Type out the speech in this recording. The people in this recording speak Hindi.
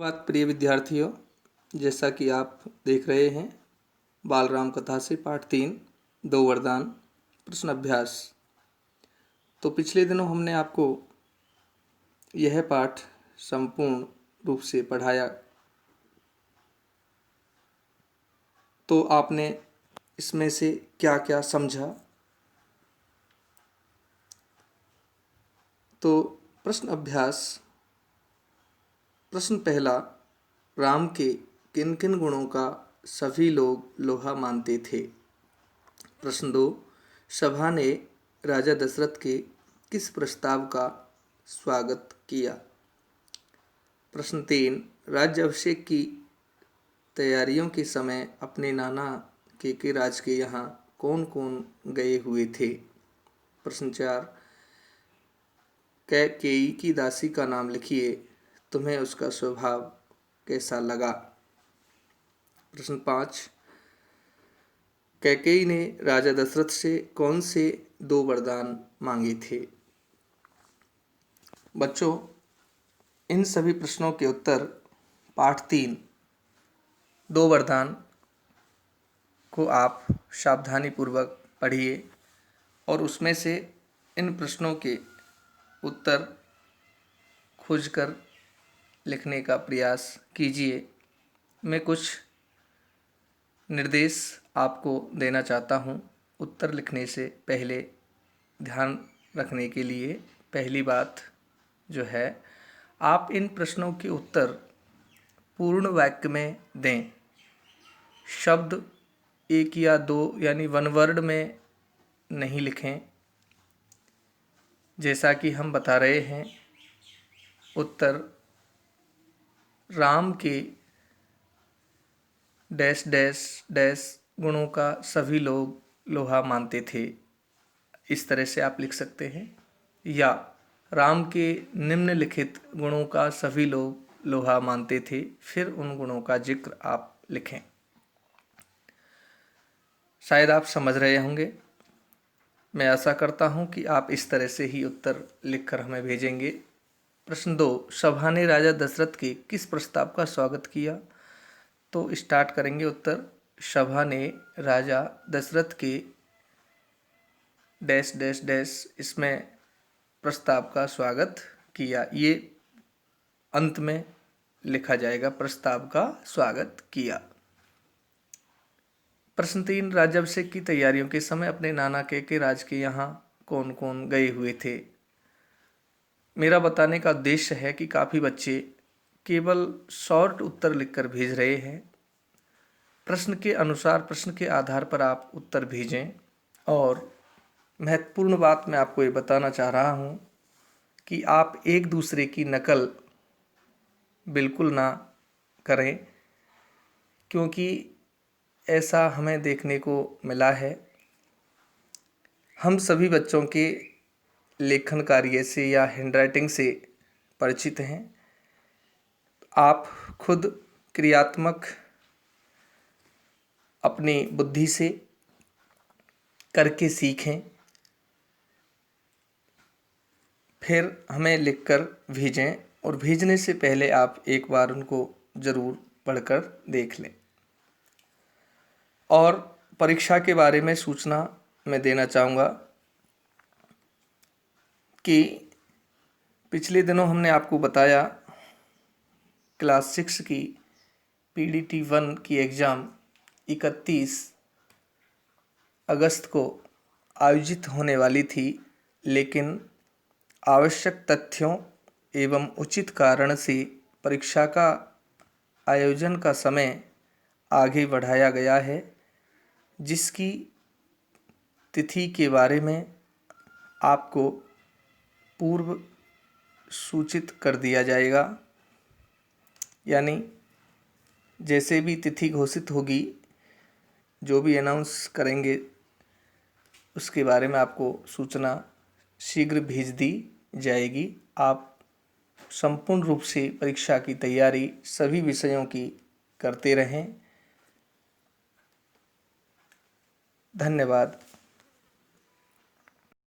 बात प्रिय विद्यार्थियों, जैसा कि आप देख रहे हैं बाल राम कथा से पाठ 3 दो वरदान प्रश्न अभ्यास। तो पिछले दिनों हमने आपको यह पाठ संपूर्ण रूप से पढ़ाया, तो आपने इसमें से क्या क्या समझा। तो प्रश्न अभ्यास। प्रश्न पहला, राम के किन किन गुणों का सभी लोग लोहा मानते थे। प्रश्न 2, सभा ने राजा दशरथ के किस प्रस्ताव का स्वागत किया। प्रश्न 3, राज्याभिषेक की तैयारियों के समय अपने नाना केकेराज के यहाँ कौन कौन गए हुए थे। प्रश्न 4, कैकेयी की दासी का नाम लिखिए, तुम्हें उसका स्वभाव कैसा लगा। प्रश्न 5, कैकेयी ने राजा दशरथ से कौन से 2 वरदान मांगे थे। बच्चों, इन सभी प्रश्नों के उत्तर पाठ 3 2 वरदान को आप सावधानीपूर्वक पढ़िए और उसमें से इन प्रश्नों के उत्तर खोजकर लिखने का प्रयास कीजिए। मैं कुछ निर्देश आपको देना चाहता हूँ उत्तर लिखने से पहले। ध्यान रखने के लिए पहली बात जो है, आप इन प्रश्नों के उत्तर पूर्ण वाक्य में दें। शब्द 1 या 2 यानी 1 वर्ड में नहीं लिखें। जैसा कि हम बता रहे हैं, उत्तर राम के डैश डैश डैश गुणों का सभी लोग लोहा मानते थे, इस तरह से आप लिख सकते हैं। या राम के निम्नलिखित गुणों का सभी लोग लोहा मानते थे, फिर उन गुणों का जिक्र आप लिखें। शायद आप समझ रहे होंगे। मैं आशा करता हूं कि आप इस तरह से ही उत्तर लिखकर हमें भेजेंगे। प्रश्न 2, सभा ने राजा दशरथ के किस प्रस्ताव का स्वागत किया। तो स्टार्ट करेंगे उत्तर। सभा ने राजा दशरथ के डैश डैश डैश इसमें प्रस्ताव का स्वागत किया। ये अंत में लिखा जाएगा, प्रस्ताव का स्वागत किया। प्रश्न 3, राज्याभिषेक की तैयारियों के समय अपने नाना केकेराज के यहाँ कौन कौन गए हुए थे। मेरा बताने का उद्देश्य है कि काफ़ी बच्चे केवल शॉर्ट उत्तर लिखकर भेज रहे हैं। प्रश्न के अनुसार, प्रश्न के आधार पर आप उत्तर भेजें। और महत्वपूर्ण बात मैं आपको ये बताना चाह रहा हूँ कि आप एक दूसरे की नकल बिल्कुल ना करें, क्योंकि ऐसा हमें देखने को मिला है। हम सभी बच्चों के लेखन कार्य से या हैंडराइटिंग से परिचित हैं। आप खुद क्रियात्मक अपनी बुद्धि से करके सीखें, फिर हमें लिखकर भेजें। और भेजने से पहले आप एक बार उनको ज़रूर पढ़कर देख लें। और परीक्षा के बारे में सूचना मैं देना चाहूँगा कि पिछले दिनों हमने आपको बताया क्लास 6 की PDT 1 की एग्ज़ाम 31 अगस्त को आयोजित होने वाली थी, लेकिन आवश्यक तथ्यों एवं उचित कारण से परीक्षा का आयोजन का समय आगे बढ़ाया गया है, जिसकी तिथि के बारे में आपको पूर्व सूचित कर दिया जाएगा। यानी जैसे भी तिथि घोषित होगी, जो भी अनाउंस करेंगे, उसके बारे में आपको सूचना शीघ्र भेज दी जाएगी। आप संपूर्ण रूप से परीक्षा की तैयारी सभी विषयों की करते रहें। धन्यवाद।